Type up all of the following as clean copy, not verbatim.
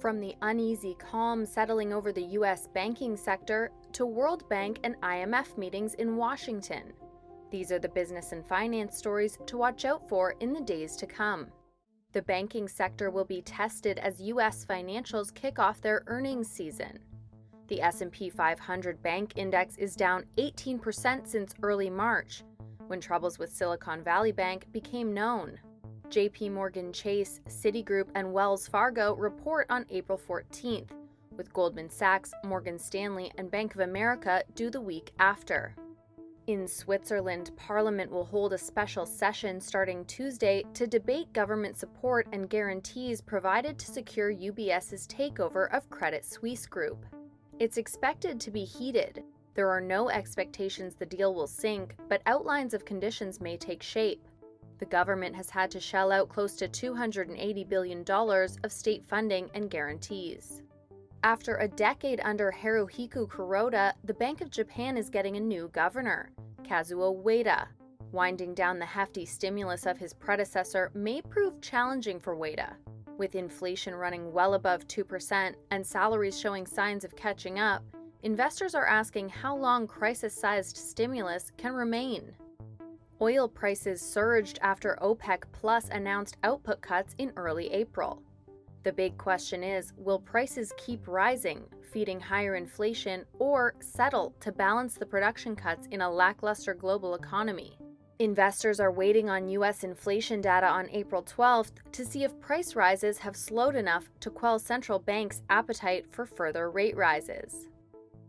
From the uneasy calm settling over the U.S. banking sector to World Bank and IMF meetings in Washington. These are the business and finance stories to watch out for in the days to come. The banking sector will be tested as U.S. financials kick off their earnings season. The S&P 500 Bank Index is down 18% since early March, when troubles with Silicon Valley Bank became known. JP Morgan Chase, Citigroup, and Wells Fargo report on April 14th, with Goldman Sachs, Morgan Stanley, and Bank of America due the week after. In Switzerland, Parliament will hold a special session starting Tuesday to debate government support and guarantees provided to secure UBS's takeover of Credit Suisse Group. It's expected to be heated. There are no expectations the deal will sink, but outlines of conditions may take shape. The government has had to shell out close to $280 billion of state funding and guarantees. After a decade under Haruhiko Kuroda, the Bank of Japan is getting a new governor, Kazuo Ueda. Winding down the hefty stimulus of his predecessor may prove challenging for Ueda. With inflation running well above 2% and salaries showing signs of catching up, investors are asking how long crisis-sized stimulus can remain. Oil prices surged after OPEC Plus announced output cuts in early April. The big question is, will prices keep rising, feeding higher inflation, or settle to balance the production cuts in a lackluster global economy? Investors are waiting on U.S. inflation data on April 12th to see if price rises have slowed enough to quell central banks' appetite for further rate rises.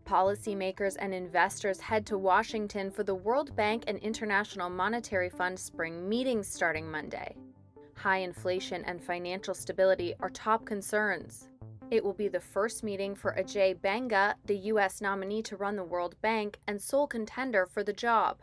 Policymakers and investors head to Washington for the World Bank and International Monetary Fund spring meetings starting Monday. High inflation and financial stability are top concerns. It will be the first meeting for Ajay Banga, the U.S. nominee to run the World Bank and sole contender for the job.